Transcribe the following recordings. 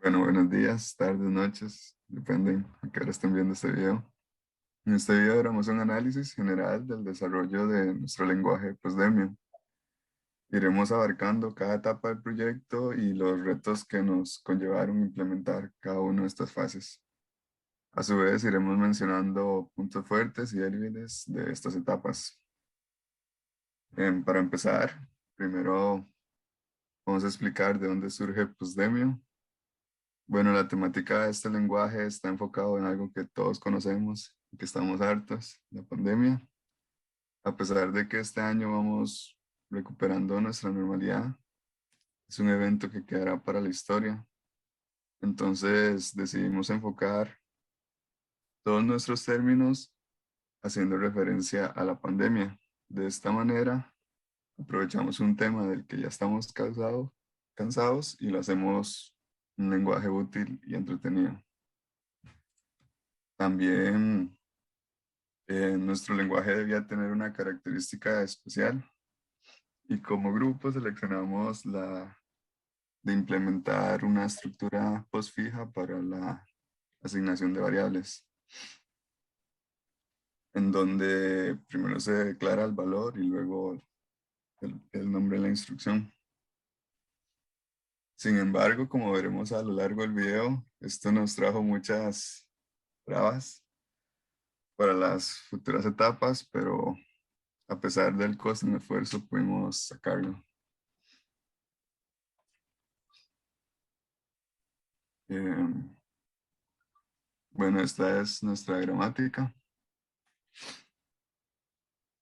Bueno, buenos días, tardes, noches, dependen a qué hora estén viendo este video. En este video haremos un análisis general del desarrollo de nuestro lenguaje Postdemio. Iremos abarcando cada etapa del proyecto y los retos que nos conllevaron implementar cada una de estas fases. A su vez, iremos mencionando puntos fuertes y débiles de estas etapas. Para empezar, primero vamos a explicar de dónde surge Postdemio. Bueno, la temática de este lenguaje está enfocado en algo que todos conocemos y que estamos hartos, la pandemia. A pesar de que este año vamos recuperando nuestra normalidad, es un evento que quedará para la historia. Entonces decidimos enfocar todos nuestros términos haciendo referencia a la pandemia. De esta manera, aprovechamos un tema del que ya estamos cansados y lo hacemos un lenguaje útil y entretenido. También nuestro lenguaje debía tener una característica especial y como grupo seleccionamos la de implementar una estructura postfija para la asignación de variables, en donde primero se declara el valor y luego el nombre de la instrucción. Sin embargo, como veremos a lo largo del video, esto nos trajo muchas trabas para las futuras etapas, pero a pesar del costo y el esfuerzo pudimos sacarlo. Eh, bueno, esta es nuestra gramática.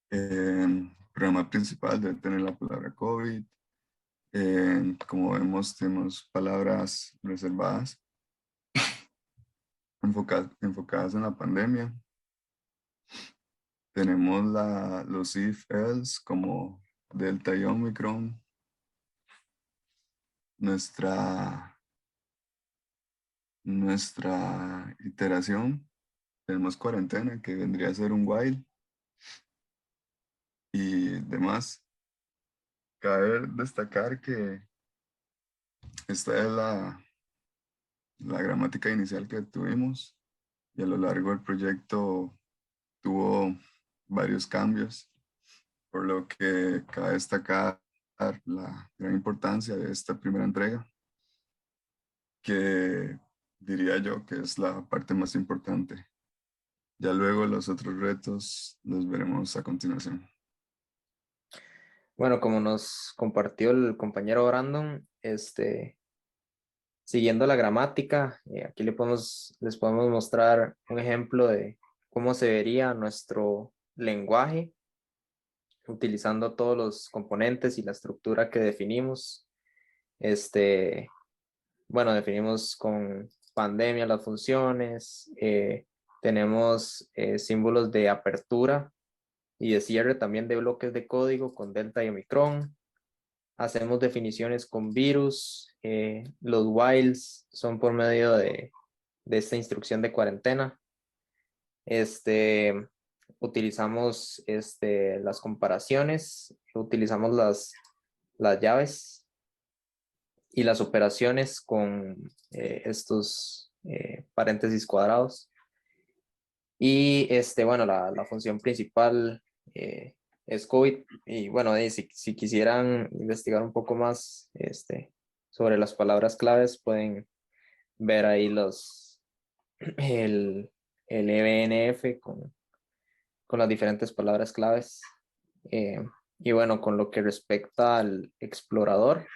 El programa principal debe tener la palabra COVID. Como vemos, tenemos palabras reservadas enfocadas en la pandemia. Tenemos los if, else como Delta y Omicron. Nuestra iteración, tenemos cuarentena, que vendría a ser un while y demás. Cabe destacar que esta es la gramática inicial que tuvimos y a lo largo del proyecto tuvo varios cambios, por lo que cabe destacar la gran importancia de esta primera entrega, que diría yo que es la parte más importante. Ya luego los otros retos los veremos a continuación. Bueno, como nos compartió el compañero Brandon, siguiendo la gramática, aquí les podemos mostrar un ejemplo de cómo se vería nuestro lenguaje utilizando todos los componentes y la estructura que definimos. Este, bueno, definimos con pandemia las funciones, tenemos símbolos de apertura y de cierre también de bloques de código con delta y omicron. Hacemos definiciones con virus, los whiles son por medio de esta instrucción de cuarentena. Utilizamos las comparaciones, utilizamos las llaves y las operaciones con estos paréntesis cuadrados. Y bueno, la función principal es COVID. Y bueno, si quisieran investigar un poco más sobre las palabras claves, pueden ver ahí el, el EBNF con las diferentes palabras claves. Eh, y bueno, con lo que respecta al explorador,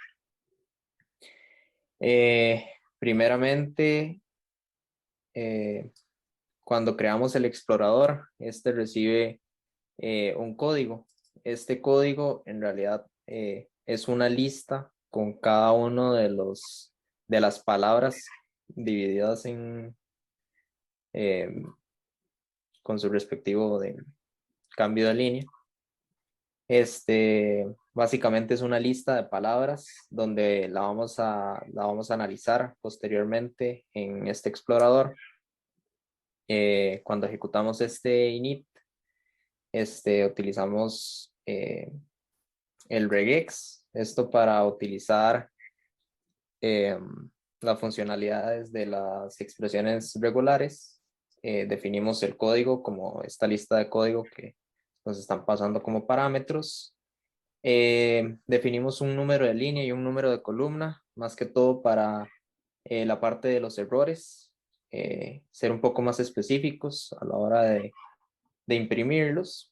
primeramente, cuando creamos el explorador, recibe un código. Este código en realidad es una lista con cada uno de las palabras divididas eh, con su respectivo cambio de línea. Básicamente es una lista de palabras donde la vamos a analizar posteriormente en este explorador. Cuando ejecutamos este init, utilizamos el regex, esto para utilizar las funcionalidades de las expresiones regulares. Definimos el código como esta lista de código que nos están pasando como parámetros. Definimos un número de línea y un número de columna, más que todo para la parte de los errores, ser un poco más específicos a la hora de imprimirlos.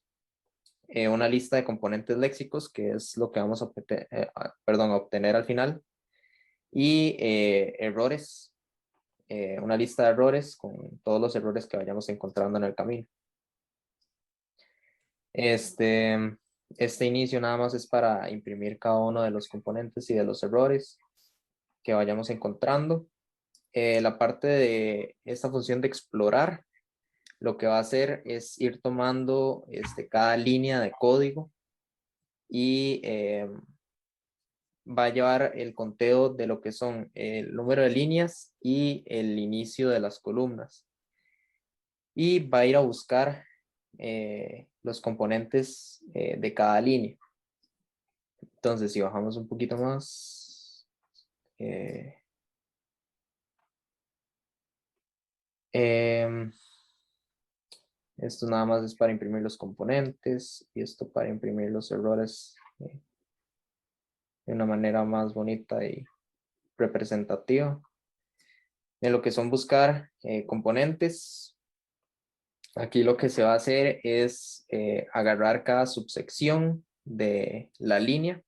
Una lista de componentes léxicos, que es lo que vamos a obtener al final, y errores, una lista de errores con todos los errores que vayamos encontrando en el camino. Este inicio nada más es para imprimir cada uno de los componentes y de los errores que vayamos encontrando. La parte de esta función de explorar, lo que va a hacer es ir tomando cada línea de código y va a llevar el conteo de lo que son el número de líneas y el inicio de las columnas. Y va a ir a buscar los componentes de cada línea. Entonces, si bajamos un poquito más, esto nada más es para imprimir los componentes y esto para imprimir los errores de una manera más bonita y representativa. En lo que son buscar componentes, aquí lo que se va a hacer es agarrar cada subsección de la línea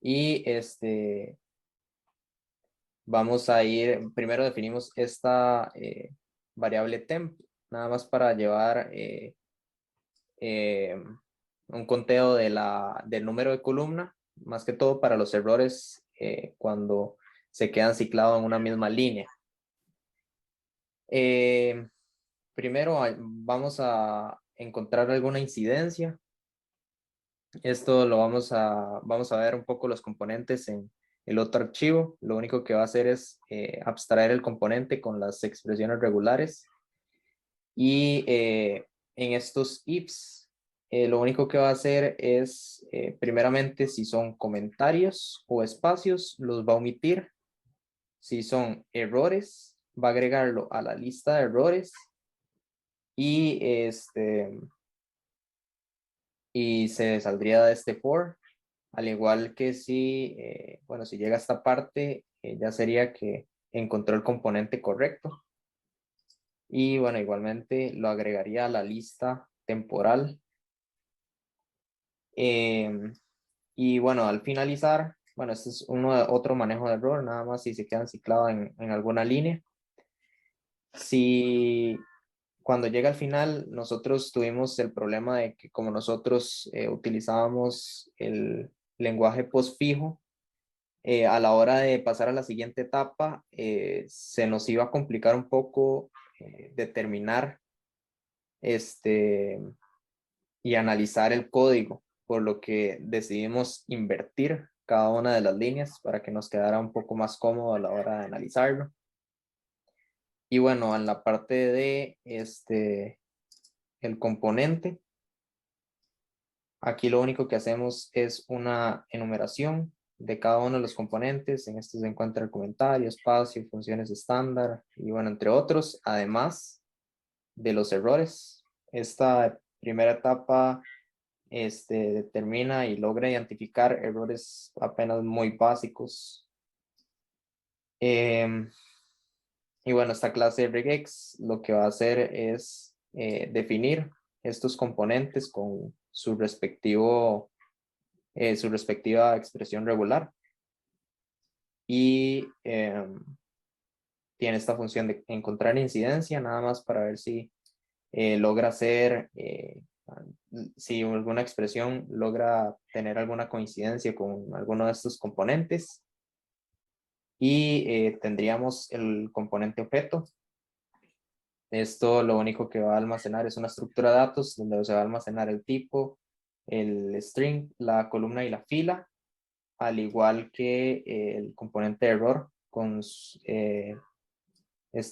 y vamos a ir, primero definimos esta variable temp, nada más para llevar un conteo del número de columna, más que todo para los errores cuando se quedan ciclados en una misma línea. Primero vamos a encontrar alguna incidencia. Esto lo vamos a ver un poco los componentes en el otro archivo. Lo único que va a hacer es abstraer el componente con las expresiones regulares. Y en estos ifs, lo único que va a hacer es, primeramente, si son comentarios o espacios, los va a omitir. Si son errores, va a agregarlo a la lista de errores. Y y se saldría de este for, al igual que si, bueno, si llega a esta parte, ya sería que encontró el componente correcto. Y bueno, igualmente lo agregaría a la lista temporal. Y bueno, al finalizar, bueno, este es otro manejo de error, nada más si se quedan ciclados en alguna línea. Si cuando llega al final, nosotros tuvimos el problema de que como nosotros utilizábamos el lenguaje postfijo, a la hora de pasar a la siguiente etapa, se nos iba a complicar un poco determinar y analizar el código, por lo que decidimos invertir cada una de las líneas para que nos quedara un poco más cómodo a la hora de analizarlo. Y bueno, en la parte de el componente, aquí lo único que hacemos es una enumeración de cada uno de los componentes. En este se encuentra el comentario, espacio, funciones estándar y bueno, entre otros, además de los errores. Esta primera etapa determina y logra identificar errores apenas muy básicos. Y bueno, esta clase regex lo que va a hacer es definir estos componentes con su respectiva expresión regular. Y tiene esta función de encontrar incidencia, nada más para ver si logra hacer, si alguna expresión logra tener alguna coincidencia con alguno de estos componentes. Y tendríamos el componente objeto. Esto lo único que va a almacenar es una estructura de datos donde se va a almacenar el tipo, el string, la columna y la fila, al igual que el componente error con este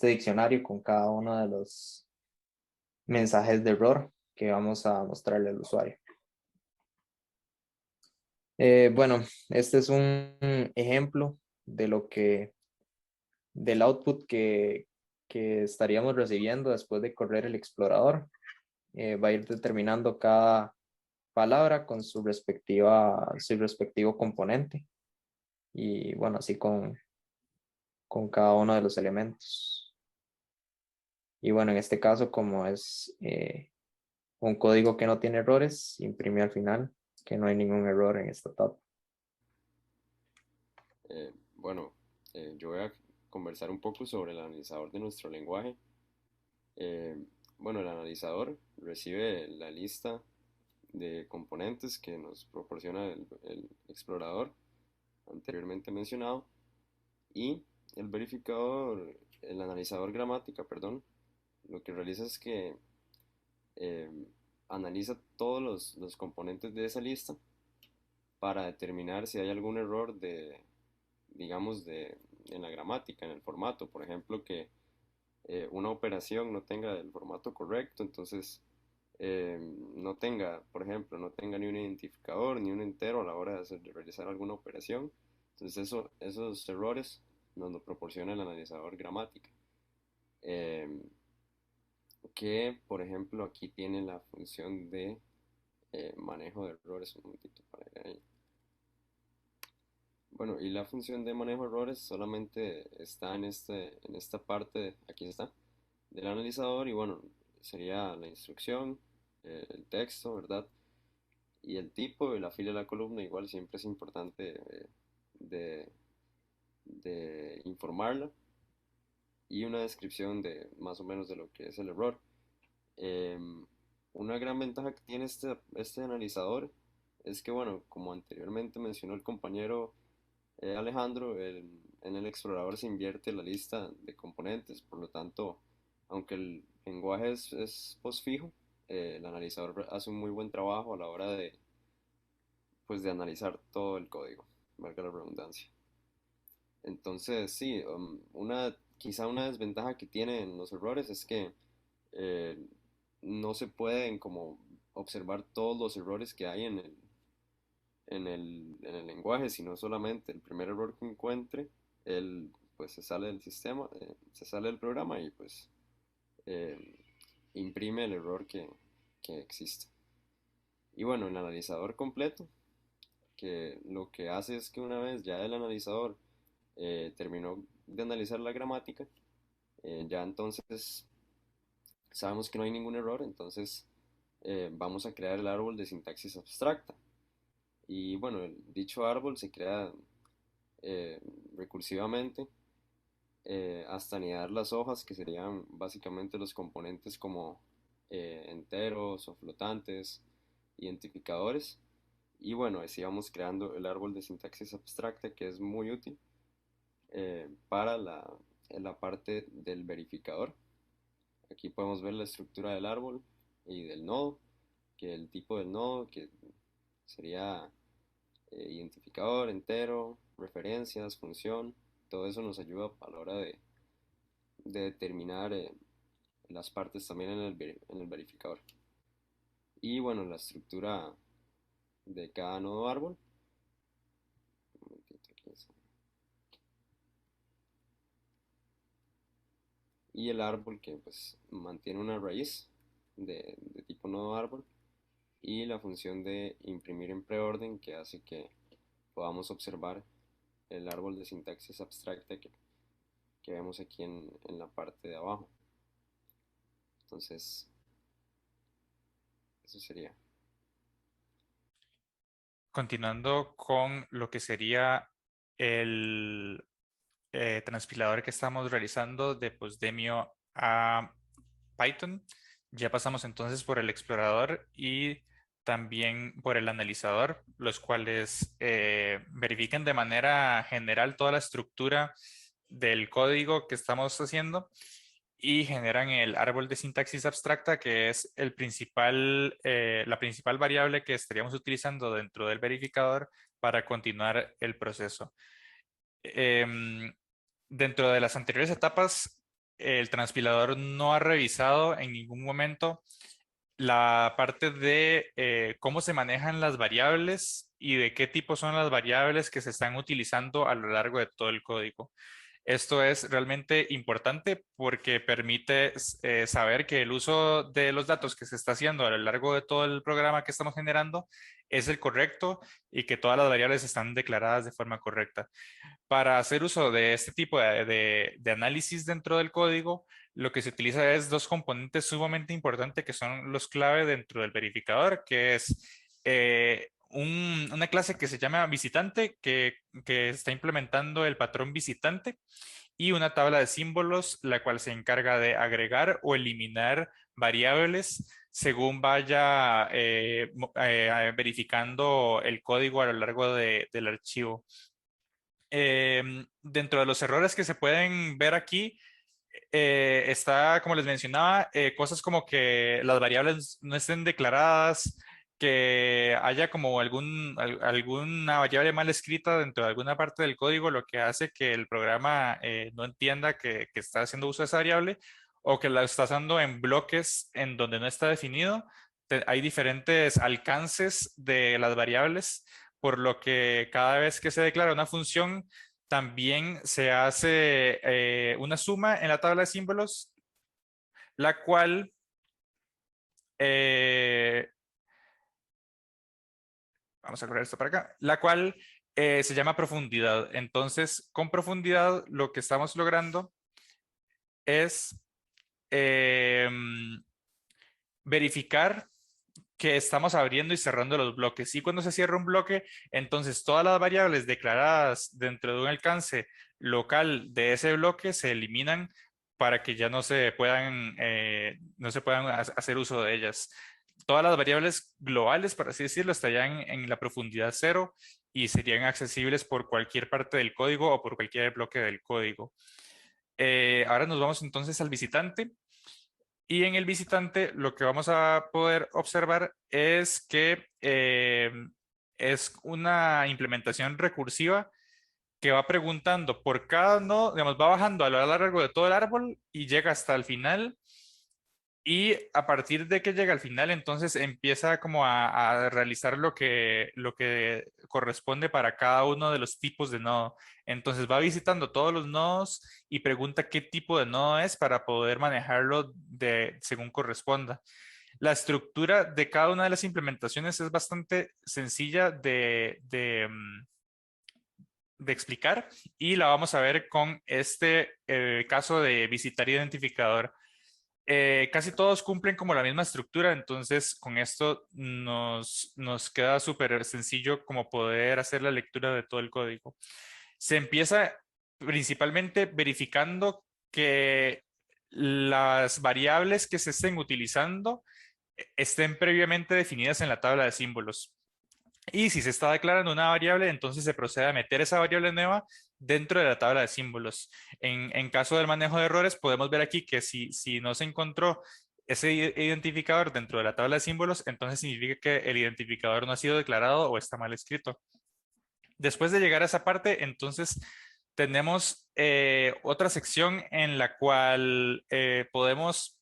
diccionario con cada uno de los mensajes de error que vamos a mostrarle al usuario. Bueno, este es un ejemplo del output que estaríamos recibiendo después de correr el explorador. Va a ir determinando cada palabra con su respectivo componente. Y bueno, así con cada uno de los elementos. Y bueno, en este caso, como es un código que no tiene errores, imprime al final que no hay ningún error en esta etapa. Bueno, yo voy a conversar un poco sobre el analizador de nuestro lenguaje. Bueno, el analizador recibe la lista de componentes que nos proporciona el explorador anteriormente mencionado, y el verificador, el analizador gramática, perdón, lo que realiza es que eh, analiza todos los componentes de esa lista para determinar si hay algún error digamos, en la gramática, en el formato. Por ejemplo, que una operación no tenga el formato correcto, entonces no tenga, por ejemplo, no tenga ni un identificador ni un entero a la hora de realizar alguna operación. Entonces esos errores nos lo proporciona el analizador gramática. Eh, que, por ejemplo, aquí tiene la función de manejo de errores. Un momentito para ir ahí. Bueno, y la función de manejo de errores solamente está en esta parte, aquí está, del analizador, y bueno, sería la instrucción, el texto, ¿verdad? Y el tipo, y la fila y la columna, igual siempre es importante de, de informarla, y una descripción de más o menos de lo que es el error. Una gran ventaja que tiene este analizador es que, bueno, como anteriormente mencionó el compañero Alejandro, en el explorador se invierte la lista de componentes, por lo tanto, aunque el lenguaje es postfijo, el analizador hace un muy buen trabajo a la hora pues, de analizar todo el código, valga la redundancia. Entonces, sí, quizá una desventaja que tienen los errores es que eh, no se pueden como observar todos los errores que hay en el lenguaje, sino solamente el primer error que encuentre, él pues se sale del sistema, se sale del programa y pues eh, imprime el error que existe. Y bueno, el analizador completo, que lo que hace es que una vez ya el analizador terminó de analizar la gramática, ya entonces sabemos que no hay ningún error, entonces vamos a crear el árbol de sintaxis abstracta. Y bueno, dicho árbol se crea eh, recursivamente hasta anidar las hojas, que serían básicamente los componentes como enteros o flotantes, identificadores. Y bueno, así vamos creando el árbol de sintaxis abstracta, que es muy útil para la parte del verificador. Aquí podemos ver la estructura del árbol y del nodo, que el tipo del nodo, que sería identificador, entero, referencias, función. Todo eso nos ayuda a la hora de determinar las partes también en el verificador. Y bueno, la estructura de cada nodo árbol. Un momentito, aquí está. Y el árbol, que pues mantiene una raíz de tipo nodo árbol, y la función de imprimir en preorden, que hace que podamos observar el árbol de sintaxis abstracta que vemos aquí en la parte de abajo. Entonces, eso sería. Continuando con lo que sería el transpilador que estamos realizando de Postdemio a Python, ya pasamos entonces por el explorador y también por el analizador, los cuales verifican de manera general toda la estructura del código que estamos haciendo y generan el árbol de sintaxis abstracta, que es la principal variable que estaríamos utilizando dentro del verificador para continuar el proceso. Em, Dentro de las anteriores etapas, el transpilador no ha revisado en ningún momento la parte de cómo se manejan las variables y de qué tipo son las variables que se están utilizando a lo largo de todo el código. Esto es realmente importante porque permite saber que el uso de los datos que se está haciendo a lo largo de todo el programa que estamos generando es el correcto y que todas las variables están declaradas de forma correcta. Para hacer uso de este tipo de análisis dentro del código, lo que se utiliza es dos componentes sumamente importantes que son los clave dentro del verificador, que es una clase que se llama visitante, que está implementando el patrón visitante, y una tabla de símbolos, la cual se encarga de agregar o eliminar variables según vaya verificando el código a lo largo del archivo. Dentro de los errores que se pueden ver aquí, está, como les mencionaba, cosas como que las variables no estén declaradas, que haya como alguna variable mal escrita dentro de alguna parte del código, lo que hace que el programa no entienda que está haciendo uso de esa variable, o que la está usando en bloques en donde no está definido. Hay diferentes alcances de las variables, por lo que cada vez que se declara una función, también se hace una suma en la tabla de símbolos, la cual vamos a correr esto para acá, la cual se llama profundidad. Entonces, con profundidad, lo que estamos logrando es verificar que estamos abriendo y cerrando los bloques. Y cuando se cierra un bloque, entonces todas las variables declaradas dentro de un alcance local de ese bloque se eliminan para que ya no se puedan hacer uso de ellas. Todas las variables globales, por así decirlo, estarían en la profundidad 0 y serían accesibles por cualquier parte del código o por cualquier bloque del código. Ahora nos vamos entonces al visitante. Y en el visitante lo que vamos a poder observar es que es una implementación recursiva que va preguntando por cada nodo, digamos, va bajando a lo largo de todo el árbol y llega hasta el final. Y a partir de que llega al final, entonces empieza como a realizar lo que corresponde para cada uno de los tipos de nodo. Entonces va visitando todos los nodos y pregunta qué tipo de nodo es para poder manejarlo según corresponda. La estructura de cada una de las implementaciones es bastante sencilla de explicar y la vamos a ver con este caso de visitar identificador. Casi todos cumplen como la misma estructura, entonces con esto nos queda súper sencillo como poder hacer la lectura de todo el código. Se empieza principalmente verificando que las variables que se estén utilizando estén previamente definidas en la tabla de símbolos. Y si se está declarando una variable, entonces se procede a meter esa variable nueva dentro de la tabla de símbolos. En caso del manejo de errores, podemos ver aquí que si no se encontró ese identificador dentro de la tabla de símbolos, entonces significa que el identificador no ha sido declarado o está mal escrito. Después de llegar a esa parte, entonces tenemos otra sección en la cual podemos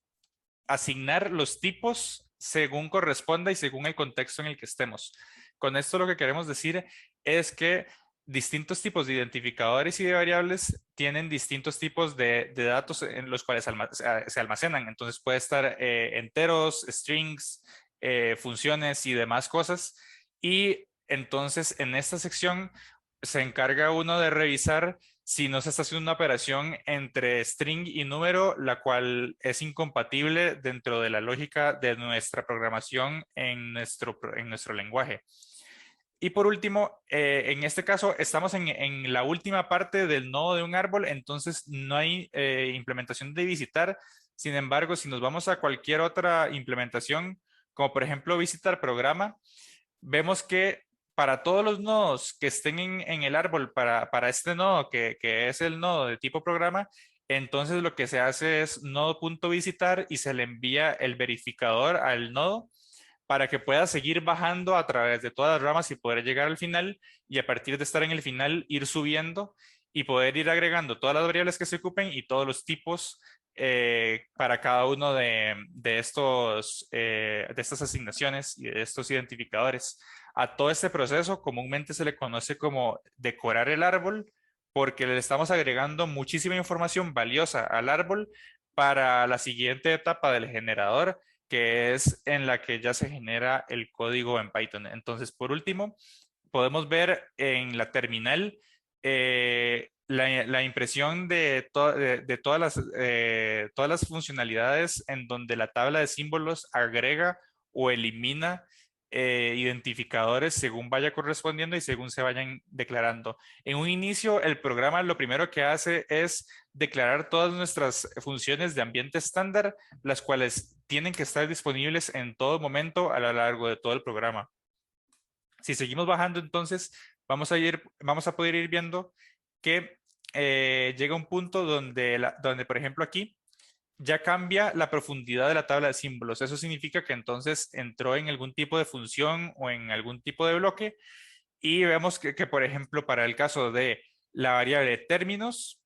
asignar los tipos según corresponda y según el contexto en el que estemos. Con esto lo que queremos decir es que distintos tipos de identificadores y de variables tienen distintos tipos de datos en los cuales se almacenan. Entonces puede estar enteros, strings, funciones y demás cosas. Y entonces en esta sección se encarga uno de revisar si no se está haciendo una operación entre string y número, la cual es incompatible dentro de la lógica de nuestra programación en nuestro lenguaje. Y por último, en este caso estamos en la última parte del nodo de un árbol, entonces no hay implementación de visitar. Sin embargo, si nos vamos a cualquier otra implementación, como por ejemplo visitar programa, vemos que para todos los nodos que estén en el árbol, para este nodo que es el nodo de tipo programa, entonces lo que se hace es nodo.visitar y se le envía el verificador al nodo para que pueda seguir bajando a través de todas las ramas y poder llegar al final, y a partir de estar en el final ir subiendo y poder ir agregando todas las variables que se ocupen y todos los tipos para cada uno de estas asignaciones y de estos identificadores. A todo este proceso comúnmente se le conoce como decorar el árbol porque le estamos agregando muchísima información valiosa al árbol para la siguiente etapa del generador, que es en la que ya se genera el código en Python. Entonces, por último, podemos ver en la terminal la impresión de todas las funcionalidades en donde la tabla de símbolos agrega o elimina identificadores según vaya correspondiendo y según se vayan declarando. En un inicio, el programa lo primero que hace es declarar todas nuestras funciones de ambiente estándar, las cuales tienen que estar disponibles en todo momento a lo largo de todo el programa. Si seguimos bajando, entonces vamos a poder ir viendo que llega un punto donde, por ejemplo, aquí ya cambia la profundidad de la tabla de símbolos. Eso significa que entonces entró en algún tipo de función o en algún tipo de bloque y vemos que, por ejemplo, para el caso de la variable términos,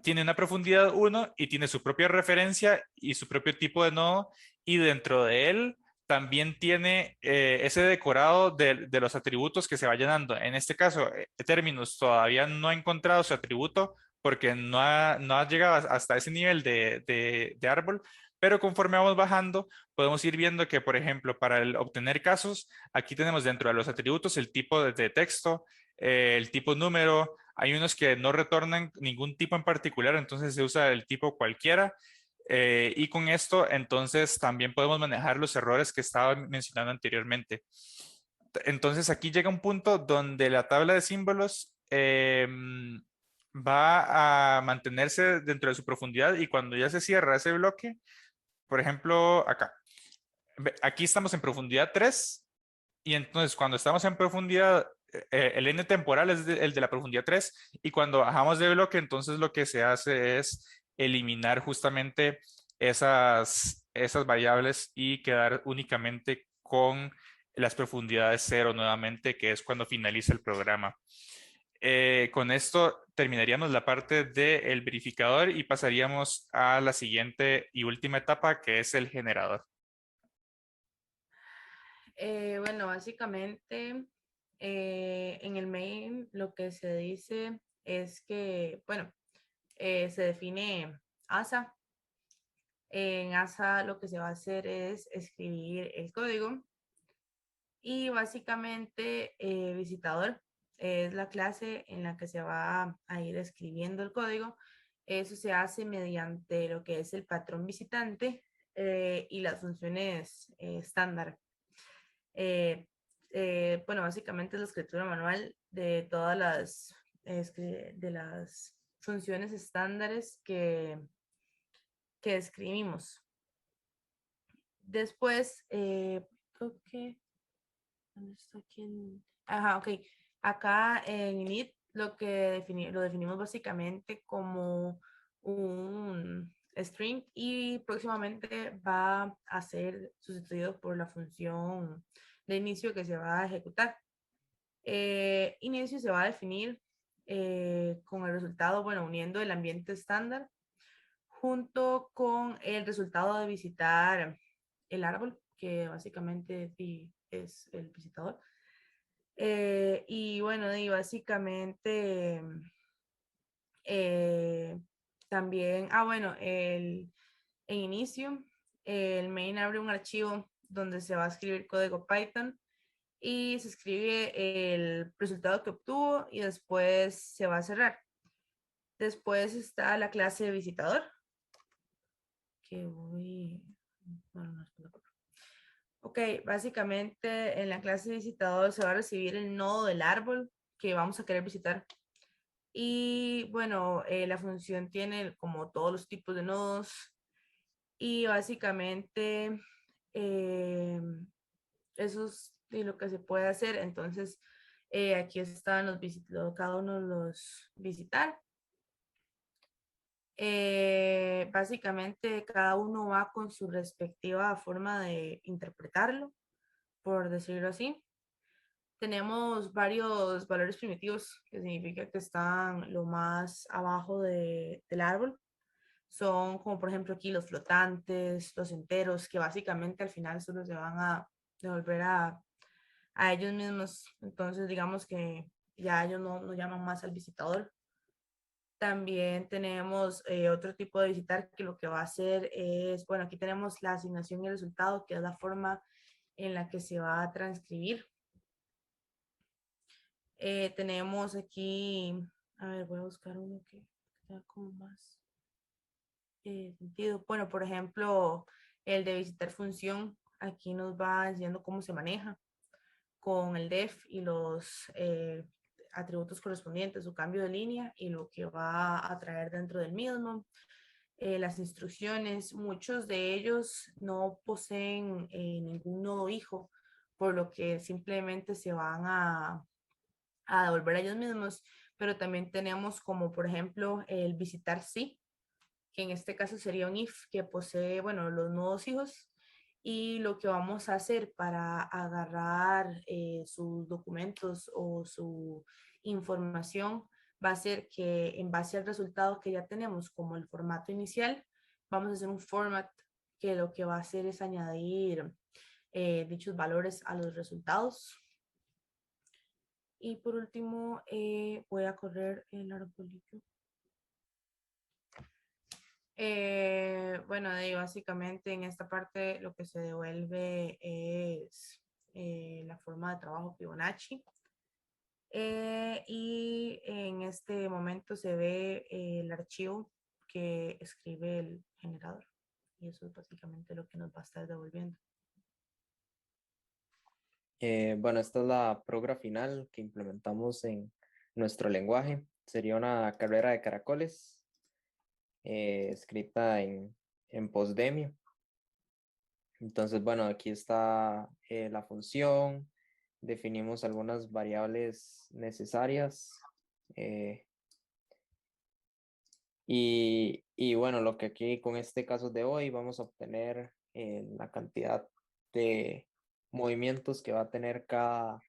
tiene una profundidad 1 y tiene su propia referencia y su propio tipo de nodo y dentro de él también tiene ese decorado de los atributos que se vayan dando. En este caso, términos todavía no ha encontrado su atributo porque no ha llegado hasta ese nivel de árbol, pero conforme vamos bajando, podemos ir viendo que, por ejemplo, para el obtener casos, aquí tenemos dentro de los atributos el tipo de texto, el tipo número, hay unos que no retornan ningún tipo en particular, entonces se usa el tipo cualquiera. Y con esto, entonces, también podemos manejar los errores que estaba mencionando anteriormente. Entonces, aquí llega un punto donde la tabla de símbolos va a mantenerse dentro de su profundidad y cuando ya se cierra ese bloque, por ejemplo, acá, aquí estamos en profundidad 3 y entonces cuando estamos en profundidad, el n temporal es el de la profundidad 3 y cuando bajamos de bloque, entonces lo que se hace es eliminar justamente esas variables y quedar únicamente con las profundidades 0 nuevamente, que es cuando finaliza el programa. Con esto terminaríamos la parte del verificador y pasaríamos a la siguiente y última etapa, que es el generador. Bueno, básicamente en el main lo que se dice es que, bueno, se define ASA. En ASA lo que se va a hacer es escribir el código y básicamente visitador es la clase en la que se va a ir escribiendo el código. Eso se hace mediante lo que es el patrón visitante y las funciones estándar. Bueno, básicamente es la escritura manual de todas las funciones estándares que escribimos. Después, creo que, ¿dónde está aquí? Ajá, ok. Acá en init lo definimos básicamente como un string y próximamente va a ser sustituido por la función de inicio que se va a ejecutar. Inicio se va a definir con el resultado, bueno, uniendo el ambiente estándar junto con el resultado de visitar el árbol, que básicamente es el visitador. Y bueno, y básicamente también, bueno, en inicio, el main abre un archivo donde se va a escribir código Python y se escribe el resultado que obtuvo y después se va a cerrar. Después está la clase de visitador, que voy... Bueno, no, ok, básicamente en la clase de visitador se va a recibir el nodo del árbol que vamos a querer visitar. Y bueno, la función tiene como todos los tipos de nodos y básicamente eso es lo que se puede hacer. Entonces, aquí están cada uno de los visitar. Básicamente cada uno va con su respectiva forma de interpretarlo, por decirlo así. Tenemos varios valores primitivos, que significa que están lo más abajo del árbol. son como por ejemplo aquí los flotantes, los enteros, que básicamente al final solo se van a devolver a ellos mismos. Entonces digamos que ya ellos no llaman más al visitador. También tenemos otro tipo de visitar que lo que va a hacer es, bueno, aquí tenemos la asignación y el resultado, que es la forma en la que se va a transcribir. Tenemos aquí, a ver, voy a buscar uno que tenga como más sentido. Bueno, por ejemplo, el de visitar función, aquí nos va diciendo cómo se maneja con el def y los atributos correspondientes, su cambio de línea y lo que va a traer dentro del mismo. Las instrucciones, muchos de ellos no poseen ningún nodo hijo, por lo que simplemente se van a devolver a ellos mismos, pero también tenemos como por ejemplo el visitar sí, que en este caso sería un if que posee, bueno, los nodos hijos, y lo que vamos a hacer para agarrar sus documentos o su información va a ser que en base al resultado que ya tenemos como el formato inicial, vamos a hacer un format que lo que va a hacer es añadir dichos valores a los resultados. Y por último, voy a correr el arbolito. Bueno, básicamente en esta parte lo que se devuelve es la forma de trabajo Fibonacci. Y en este momento se ve el archivo que escribe el generador. Y eso es básicamente lo que nos va a estar devolviendo. Bueno, esta es la progra final que implementamos en nuestro lenguaje. Sería una carrera de caracoles escrita en Postdemio. Entonces, bueno, aquí está la función. Definimos algunas variables necesarias. Y bueno, lo que aquí con este caso de hoy vamos a obtener la cantidad de movimientos que va a tener cada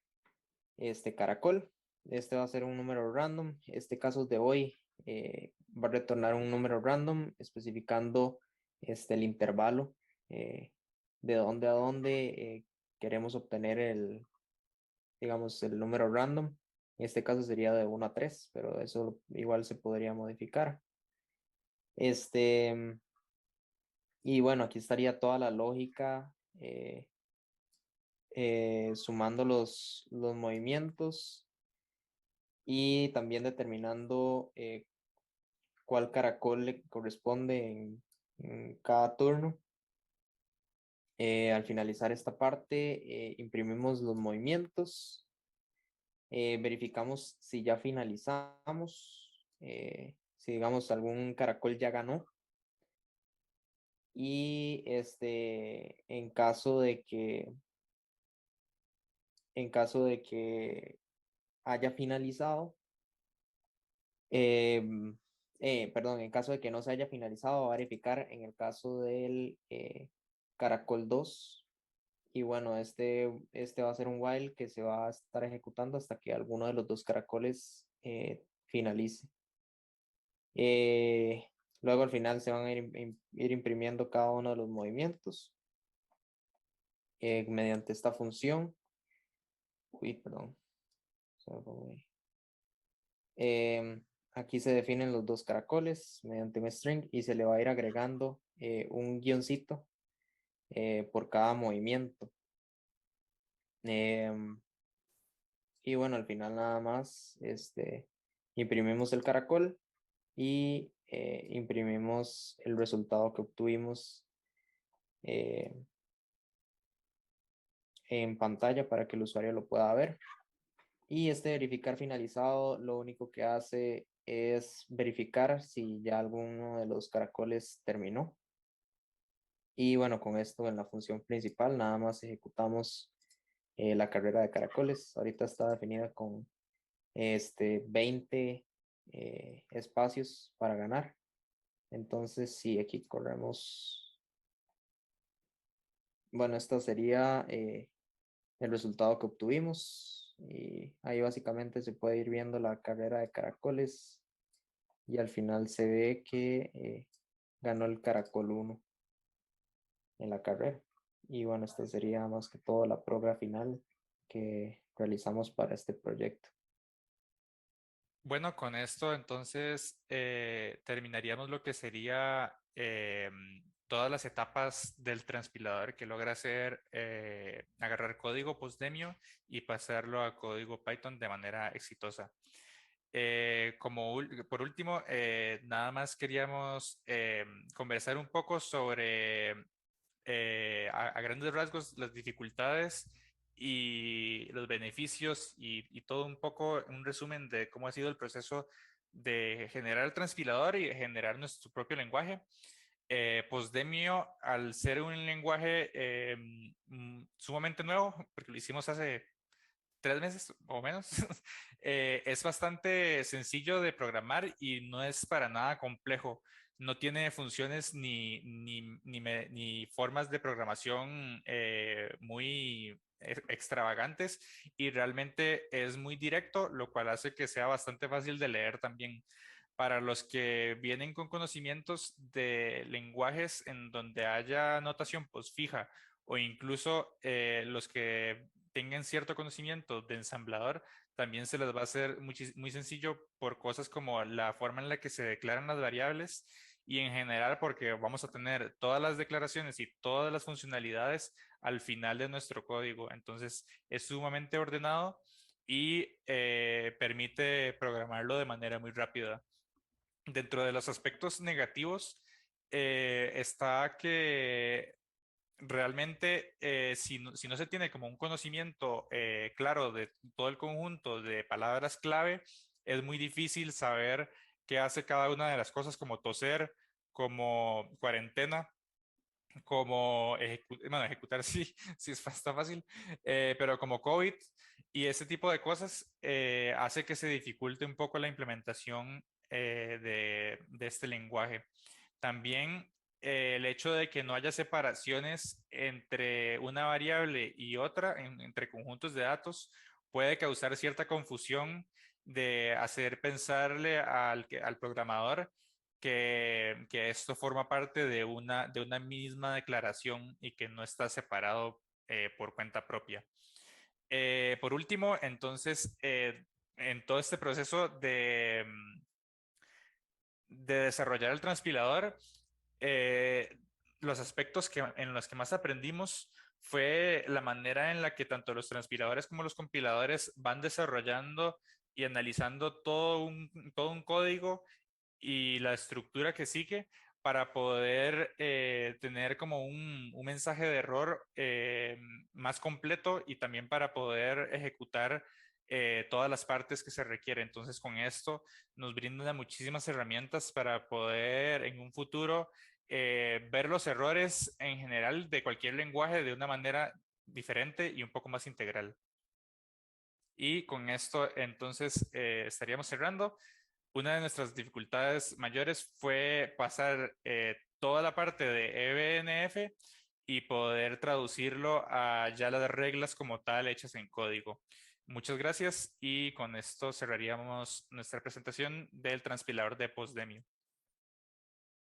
caracol. Este va a ser un número random. Este caso de hoy va a retornar un número random especificando el intervalo de dónde a dónde queremos obtener digamos, el número random. En este caso sería de 1 a 3, pero eso igual se podría modificar. Y bueno, aquí estaría toda la lógica sumando los movimientos y también determinando cuál caracol le corresponde en cada turno. Al finalizar esta parte, imprimimos los movimientos, verificamos si ya finalizamos, si digamos algún caracol ya ganó. Y en caso de que haya finalizado, perdón, en caso de que no se haya finalizado, va a verificar en el caso del caracol 2. Y bueno, este va a ser un while que se va a estar ejecutando hasta que alguno de los dos caracoles finalice. Luego al final se van a ir imprimiendo cada uno de los movimientos mediante esta función. Perdón. Aquí se definen los dos caracoles mediante un string y se le va a ir agregando un guioncito por cada movimiento. Y bueno, al final nada más imprimimos el caracol y imprimimos el resultado que obtuvimos en pantalla para que el usuario lo pueda ver. Y verificar finalizado lo único que hace es verificar si ya alguno de los caracoles terminó. Y bueno, con esto en la función principal nada más ejecutamos la carrera de caracoles. Ahorita está definida con 20 espacios para ganar. Entonces, si aquí corremos, bueno, esto sería el resultado que obtuvimos. Y ahí básicamente se puede ir viendo la carrera de caracoles y al final se ve que ganó el Caracol 1 en la carrera. Y bueno, esta sería más que todo la prueba final que realizamos para este proyecto. Bueno, con esto entonces terminaríamos lo que sería todas las etapas del transpilador que logra hacer agarrar código postdemio y pasarlo a código Python de manera exitosa. Por último, nada más queríamos conversar un poco sobre a grandes rasgos las dificultades y los beneficios y todo un poco un resumen de cómo ha sido el proceso de generar el transpilador y de generar nuestro propio lenguaje. Postdemio, al ser un lenguaje sumamente nuevo, porque lo hicimos hace 3 meses o menos, es bastante sencillo de programar y no es para nada complejo. No tiene funciones ni formas de programación muy extravagantes y realmente es muy directo, lo cual hace que sea bastante fácil de leer también. Para los que vienen con conocimientos de lenguajes en donde haya notación postfija o incluso los que tengan cierto conocimiento de ensamblador, también se les va a hacer muy sencillo por cosas como la forma en la que se declaran las variables y en general porque vamos a tener todas las declaraciones y todas las funcionalidades al final de nuestro código. Entonces es sumamente ordenado y permite programarlo de manera muy rápida. Dentro de los aspectos negativos está que realmente, si no se tiene como un conocimiento claro de todo el conjunto de palabras clave, es muy difícil saber qué hace cada una de las cosas como toser, como cuarentena, como bueno, ejecutar sí, sí está fácil, pero como COVID y ese tipo de cosas hace que se dificulte un poco la implementación de este lenguaje. También el hecho de que no haya separaciones entre una variable y otra, entre conjuntos de datos, puede causar cierta confusión de hacer pensarle al programador que esto forma parte de una misma declaración y que no está separado por cuenta propia. Por último, entonces, en todo este proceso de desarrollar el transpilador, los aspectos en los que más aprendimos fue la manera en la que tanto los transpiladores como los compiladores van desarrollando y analizando todo un código y la estructura que sigue para poder tener como un mensaje de error más completo y también para poder ejecutar todas las partes que se requieren. Entonces, con esto nos brindan muchísimas herramientas para poder en un futuro ver los errores en general de cualquier lenguaje de una manera diferente y un poco más integral. Y con esto, entonces, estaríamos cerrando. Una de nuestras dificultades mayores fue pasar toda la parte de EBNF y poder traducirlo a ya las reglas como tal hechas en código. Muchas gracias y con esto cerraríamos nuestra presentación del transpilador de Postdemio.